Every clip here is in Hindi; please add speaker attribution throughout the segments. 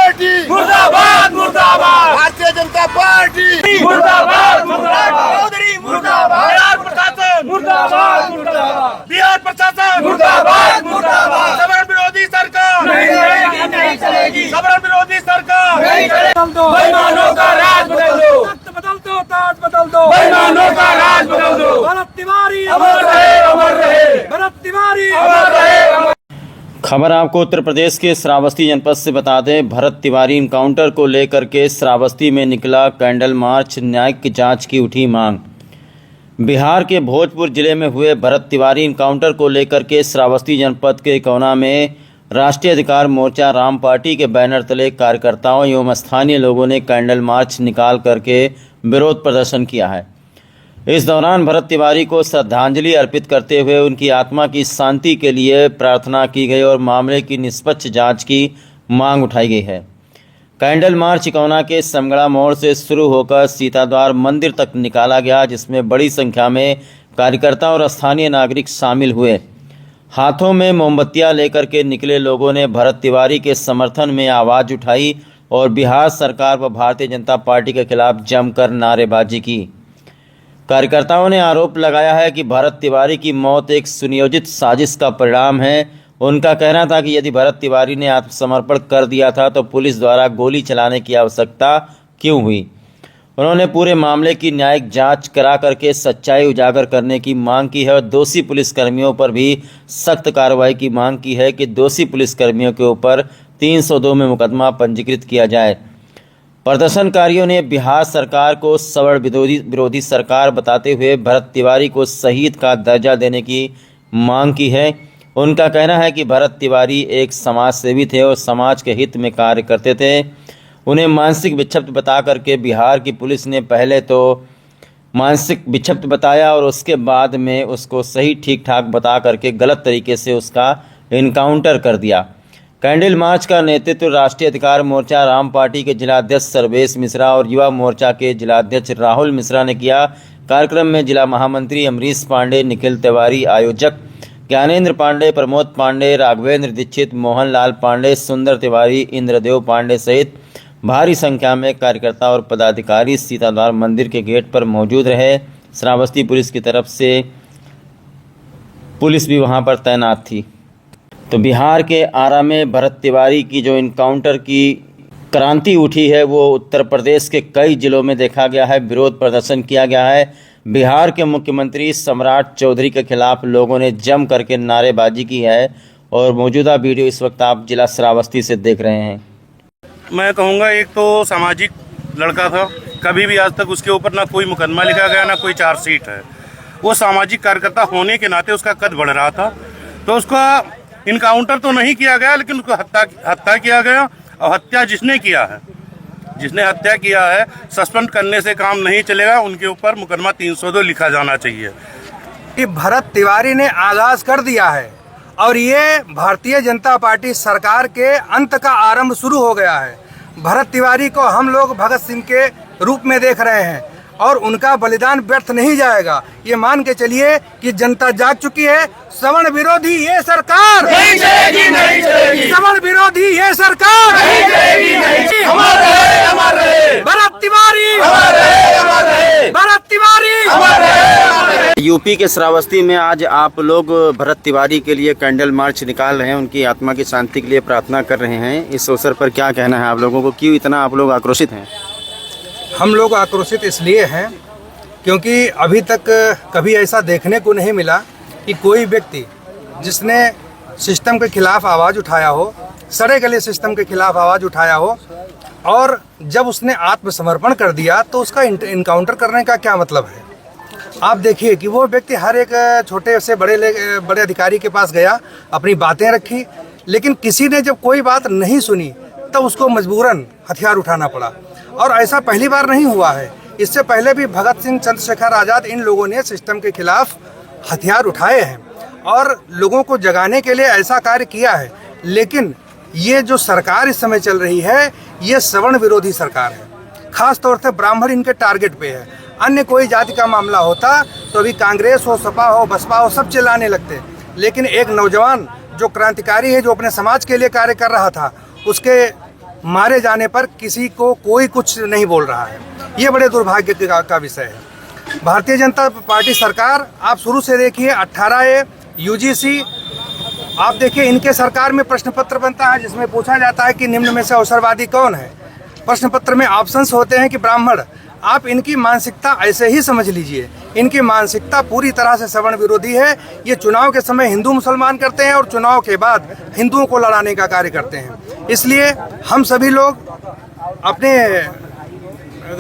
Speaker 1: पार्टी
Speaker 2: मुर्दाबाद मुर्दाबाद,
Speaker 1: भारतीय जनता पार्टी
Speaker 2: मुर्दाबाद मुर्दाबाद,
Speaker 1: चौधरी मुर्दाबाद,
Speaker 2: बिहार प्रशासन मुर्दाबाद मुर्दाबाद, बिहार प्रशासन
Speaker 1: मुर्दाबाद मुर्दाबाद,
Speaker 2: सवर्ण विरोधी सरकार
Speaker 1: नहीं चलेगी नहीं चलेगी,
Speaker 2: सवर्ण विरोधी सरकार
Speaker 1: नहीं चलेगी।
Speaker 2: बेईमानों का राज बदल दो,
Speaker 3: बदल दो, ताज बदल दो,
Speaker 2: बेईमानों का राज बदल दो,
Speaker 3: भरत तिवारी
Speaker 2: अमर रहे अमर रहे,
Speaker 3: भरत तिवारी
Speaker 2: अमर रहे अमर।
Speaker 4: खबर आपको उत्तर प्रदेश के श्रावस्ती जनपद से बता दें। भरत तिवारी इनकाउंटर को लेकर के श्रावस्ती में निकला कैंडल मार्च, न्यायिक जांच की उठी मांग। बिहार के भोजपुर जिले में हुए भरत तिवारी इनकाउंटर को लेकर के श्रावस्ती जनपद के कोना में राष्ट्रीय अधिकार मोर्चा राम पार्टी के बैनर तले कार्यकर्ताओं एवं स्थानीय लोगों ने कैंडल मार्च निकाल करके विरोध प्रदर्शन किया है। इस दौरान भरत तिवारी को श्रद्धांजलि अर्पित करते हुए उनकी आत्मा की शांति के लिए प्रार्थना की गई और मामले की निष्पक्ष जांच की मांग उठाई गई है। कैंडल मार्च इकौना के समगड़ा मोड़ से शुरू होकर सीताद्वार मंदिर तक निकाला गया, जिसमें बड़ी संख्या में कार्यकर्ता और स्थानीय नागरिक शामिल हुए। हाथों में मोमबत्तियां लेकर के निकले लोगों ने भरत तिवारी के समर्थन में आवाज़ उठाई और बिहार सरकार व भारतीय जनता पार्टी के खिलाफ जमकर नारेबाजी की। कार्यकर्ताओं ने आरोप लगाया है कि भरत तिवारी की मौत एक सुनियोजित साजिश का परिणाम है। उनका कहना था कि यदि भरत तिवारी ने आत्मसमर्पण कर दिया था तो पुलिस द्वारा गोली चलाने की आवश्यकता क्यों हुई। उन्होंने पूरे मामले की न्यायिक जांच करा करके सच्चाई उजागर करने की मांग की है और दोषी पुलिसकर्मियों पर भी सख्त कार्रवाई की मांग की है कि दोषी पुलिसकर्मियों के ऊपर 302 में मुकदमा पंजीकृत किया जाए। प्रदर्शनकारियों ने बिहार सरकार को सवर्ण विरोधी सरकार बताते हुए भरत तिवारी को शहीद का दर्जा देने की मांग की है। उनका कहना है कि भरत तिवारी एक समाज सेवी थे और समाज के हित में कार्य करते थे। उन्हें मानसिक विक्षिप्त बता करके बिहार की पुलिस ने पहले तो मानसिक विक्षिप्त बताया और उसके बाद में उसको सही ठीक ठाक बता करके गलत तरीके से उसका इनकाउंटर कर दिया। कैंडल मार्च का नेतृत्व राष्ट्रीय अधिकार मोर्चा राम पार्टी के जिलाध्यक्ष सर्वेश मिश्रा और युवा मोर्चा के जिलाध्यक्ष राहुल मिश्रा ने किया। कार्यक्रम में जिला महामंत्री अमरीश पांडे, निखिल तिवारी, आयोजक ज्ञानेंद्र पांडे, प्रमोद पांडे, राघवेंद्र दीक्षित, मोहनलाल पांडे, सुंदर तिवारी, इंद्रदेव पांडे सहित भारी संख्या में कार्यकर्ता और पदाधिकारी सीताद्वार मंदिर के गेट पर मौजूद रहे। श्रावस्ती पुलिस की तरफ से पुलिस भी वहां पर तैनात थी। तो बिहार के आरा में भरत तिवारी की जो इनकाउंटर की क्रांति उठी है वो उत्तर प्रदेश के कई जिलों में देखा गया है। विरोध प्रदर्शन किया गया है। बिहार के मुख्यमंत्री सम्राट चौधरी के खिलाफ लोगों ने जम करके नारेबाजी की है और मौजूदा वीडियो इस वक्त आप जिला श्रावस्ती से देख रहे हैं।
Speaker 5: मैं कहूँगा एक तो सामाजिक लड़का था, कभी भी आज तक उसके ऊपर ना कोई मुकदमा लिखा गया ना कोई चार्जशीट है। वो सामाजिक कार्यकर्ता होने के नाते उसका कद बढ़ रहा था, तो उसका इनकाउंटर तो नहीं किया गया लेकिन उसको हत्या किया गया। और हत्या जिसने किया है, जिसने हत्या किया है, सस्पेंड करने से काम नहीं चलेगा, उनके ऊपर मुकदमा 302 लिखा जाना चाहिए।
Speaker 3: कि भरत तिवारी ने आगाज कर दिया है और ये भारतीय जनता पार्टी सरकार के अंत का आरंभ शुरू हो गया है। भरत तिवारी को हम लोग भगत सिंह के रूप में देख रहे हैं और उनका बलिदान व्यर्थ नहीं जाएगा। ये मान के चलिए कि जनता जाग चुकी है। सवर्ण विरोधी ये सरकार
Speaker 2: नहीं चलेगी नहीं चलेगी,
Speaker 3: सवर्ण विरोधी ये सरकार
Speaker 2: नहीं चलेगी नहीं चलेगी, अमर रहे अमर रहे,
Speaker 3: भरत तिवारी
Speaker 2: अमर रहे अमर रहे,
Speaker 3: भरत तिवारी
Speaker 2: अमर रहे अमर रहे।
Speaker 4: यूपी के श्रावस्ती में आज आप लोग भरत तिवारी के लिए कैंडल मार्च निकाल रहे हैं, उनकी आत्मा की शांति के लिए प्रार्थना कर रहे हैं। इस अवसर पर क्या कहना है आप लोगों को, क्यों इतना आप लोग आक्रोशित हैं?
Speaker 3: हम लोग आक्रोशित इसलिए हैं क्योंकि अभी तक कभी ऐसा देखने को नहीं मिला कि कोई व्यक्ति जिसने सिस्टम के खिलाफ आवाज़ उठाया हो, सड़े गले सिस्टम के खिलाफ आवाज़ उठाया हो, और जब उसने आत्मसमर्पण कर दिया तो उसका इनकाउंटर करने का क्या मतलब है। आप देखिए कि वो व्यक्ति हर एक छोटे से बड़े अधिकारी के पास गया, अपनी बातें रखी, लेकिन किसी ने जब कोई बात नहीं सुनी तो उसको मजबूरन हथियार उठाना पड़ा। और ऐसा पहली बार नहीं हुआ है, इससे पहले भी भगत सिंह, चंद्रशेखर आज़ाद, इन लोगों ने सिस्टम के खिलाफ हथियार उठाए हैं और लोगों को जगाने के लिए ऐसा कार्य किया है। लेकिन ये जो सरकार इस समय चल रही है ये सवर्ण विरोधी सरकार है। खास तौर से ब्राह्मण इनके टारगेट पे है। अन्य कोई जाति का मामला होता तो अभी कांग्रेस हो, सपा हो, बसपा हो, सब चिल्लाने लगते। लेकिन एक नौजवान जो क्रांतिकारी है, जो अपने समाज के लिए कार्य कर रहा था, उसके मारे जाने पर किसी को कोई कुछ नहीं बोल रहा है। ये बड़े दुर्भाग्य का विषय है। भारतीय जनता पार्टी सरकार, आप शुरू से देखिए 18A UGC, आप देखिए इनके सरकार में प्रश्न पत्र बनता है जिसमें पूछा जाता है कि निम्न में से अवसरवादी कौन है। प्रश्न पत्र में ऑप्शंस होते हैं कि ब्राह्मण। आप इनकी मानसिकता ऐसे ही समझ लीजिए, इनकी मानसिकता पूरी तरह से सवर्ण विरोधी है। ये चुनाव के समय हिंदू मुसलमान करते हैं और चुनाव के बाद हिंदुओं को लड़ाने का कार्य करते हैं। इसलिए हम सभी लोग अपने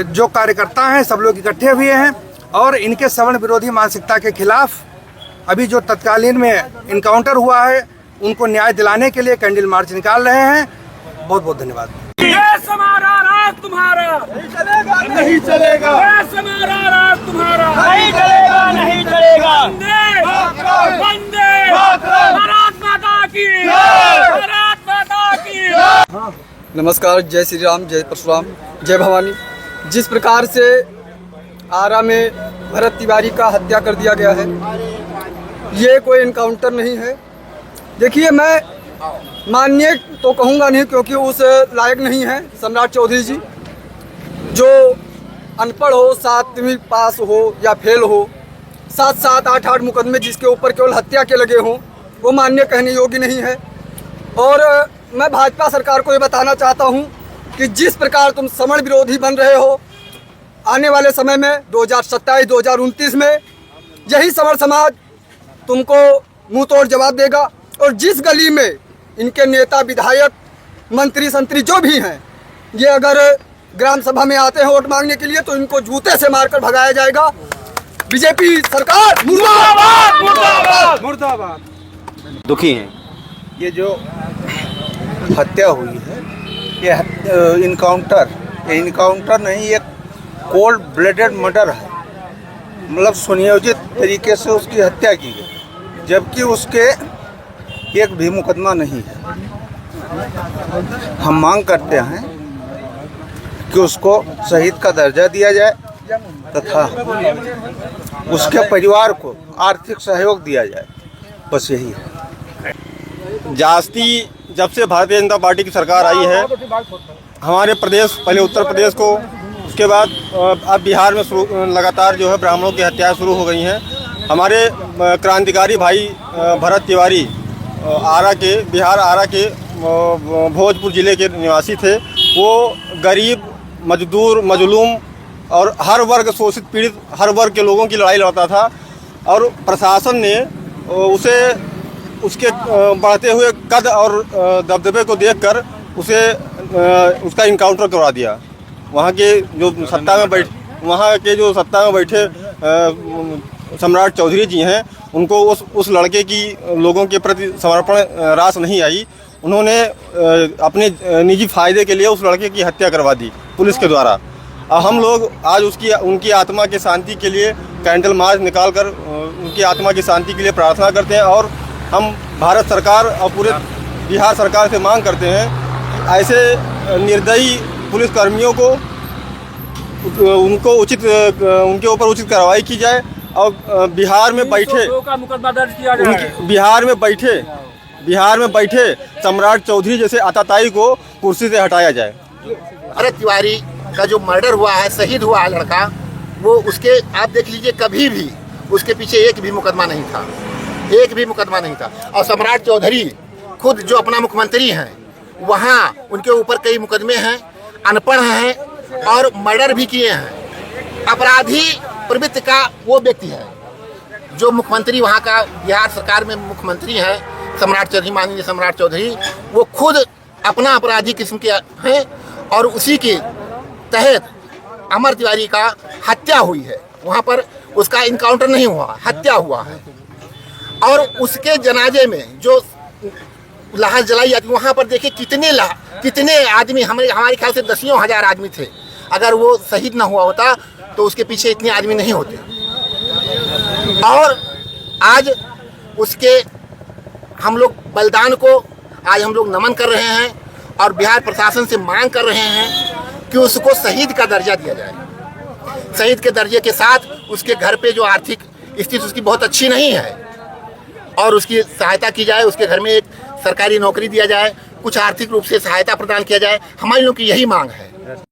Speaker 3: जो कार्यकर्ता हैं सब लोग इकट्ठे हुए हैं और इनके सवर्ण विरोधी मानसिकता के खिलाफ अभी जो तत्कालीन में इनकाउंटर हुआ है उनको न्याय दिलाने के लिए कैंडल मार्च निकाल रहे हैं। बहुत बहुत धन्यवाद।
Speaker 2: देश हमारा, राज तुम्हारा,
Speaker 1: नहीं चलेगा,
Speaker 2: देश हमारा, राज तुम्हारा,
Speaker 1: नहीं चलेगा, नहीं चलेगा।
Speaker 2: वंदे वंदे
Speaker 1: मातरम।
Speaker 2: भारत माता की,
Speaker 1: जय।
Speaker 2: भारत माता की।
Speaker 6: नमस्कार, जय श्री राम, जय परशुराम, जय भवानी। जिस प्रकार से आरा में भरत तिवारी का हत्या कर दिया गया है, ये कोई इनकाउंटर नहीं है। देखिए, मैं माननीय तो कहूँगा नहीं क्योंकि उस लायक नहीं है सम्राट चौधरी जी, जो अनपढ़ हो, 7वीं पास हो या फेल हो, 7-7, 8-8 मुकदमे जिसके ऊपर केवल हत्या के लगे हों, वो माननीय कहने योग्य नहीं है। और मैं भाजपा सरकार को ये बताना चाहता हूँ कि जिस प्रकार तुम सवर्ण विरोधी बन रहे हो, आने वाले समय में 2027-2029 में यही सवर्ण समाज तुमको मुंह तोड़ जवाब देगा। और जिस गली में इनके नेता, विधायक, मंत्री, संतरी जो भी हैं, ये अगर ग्राम सभा में आते हैं वोट मांगने के लिए तो इनको जूते से मारकर भगाया जाएगा। बीजेपी सरकार मुर्दाबाद, मुर्दाबाद,
Speaker 3: मुर्दाबाद।
Speaker 4: दुखी हैं।
Speaker 7: ये जो हत्या हुई है, ये इनकाउंटर नहीं, ये कोल्ड ब्लडेड मर्डर है। मतलब सुनियोजित तरीके से उसकी हत्या की गई, जबकि उसके एक भी मुकदमा नहीं है। हम मांग करते हैं कि उसको शहीद का दर्जा दिया जाए तथा उसके परिवार को आर्थिक सहयोग दिया जाए, बस यही है।
Speaker 8: जास्ती जब से भारतीय जनता पार्टी की सरकार आई है हमारे प्रदेश, पहले उत्तर प्रदेश को, उसके बाद अब बिहार में लगातार जो है ब्राह्मणों की हत्याएं शुरू हो गई हैं। हमारे क्रांतिकारी भाई भरत तिवारी बिहार आरा के भोजपुर ज़िले के निवासी थे। वो गरीब, मजदूर, मजलूम और हर वर्ग, शोषित पीड़ित हर वर्ग के लोगों की लड़ाई लड़ता था और प्रशासन ने उसे उसके बढ़ते हुए कद और दबदबे को देखकर उसका इनकाउंटर करवा दिया। वहाँ के जो सत्ता में बैठे सम्राट चौधरी जी हैं, उनको उस लड़के की लोगों के प्रति समर्पण रास नहीं आई। उन्होंने अपने निजी फायदे के लिए उस लड़के की हत्या करवा दी पुलिस के द्वारा। हम लोग आज उनकी आत्मा की शांति के लिए कैंडल मार्च निकालकर उनकी आत्मा की शांति के लिए प्रार्थना करते हैं। और हम भारत सरकार और पूरे बिहार सरकार से मांग करते हैं ऐसे निर्दयी पुलिसकर्मियों को उनके ऊपर उचित कार्रवाई की जाए और बिहार में बैठे
Speaker 2: का मुकदमा दर्ज किया जाए।
Speaker 8: बिहार में बैठे सम्राट चौधरी जैसे आताताई को कुर्सी से हटाया जाए।
Speaker 9: भरत तिवारी का जो मर्डर हुआ है, शहीद हुआ है लड़का, वो उसके आप देख लीजिए कभी भी उसके पीछे एक भी मुकदमा नहीं था, एक भी मुकदमा नहीं था। और सम्राट चौधरी खुद जो अपना मुख्यमंत्री हैं, वहाँ उनके ऊपर कई मुकदमे हैं, अनपढ़ हैं और मर्डर भी किए हैं। अपराधी प्रवृत्ति का वो व्यक्ति है जो मुख्यमंत्री वहाँ का, बिहार सरकार में मुख्यमंत्री हैं सम्राट चौधरी, माननीय सम्राट चौधरी। वो खुद अपना अपराधी किस्म के हैं और उसी के तहत अमर तिवारी का हत्या हुई है। वहाँ पर उसका इनकाउंटर नहीं हुआ, हत्या हुआ है। और उसके जनाजे में जो लाश जलाई जाती, वहाँ पर देखिए कितने आदमी, हमारे ख्याल से 10,000 आदमी थे। अगर वो शहीद ना हुआ होता तो उसके पीछे इतने आदमी नहीं होते। और आज उसके हम लोग बलिदान को आज हम लोग नमन कर रहे हैं और बिहार प्रशासन से मांग कर रहे हैं कि उसको शहीद का दर्जा दिया जाए। शहीद के दर्जे के साथ उसके घर पे जो आर्थिक स्थिति उसकी बहुत अच्छी नहीं है और उसकी सहायता की जाए, उसके घर में एक सरकारी नौकरी दिया जाए, कुछ आर्थिक रूप से सहायता प्रदान किया जाए, हमारी लोग की यही मांग है।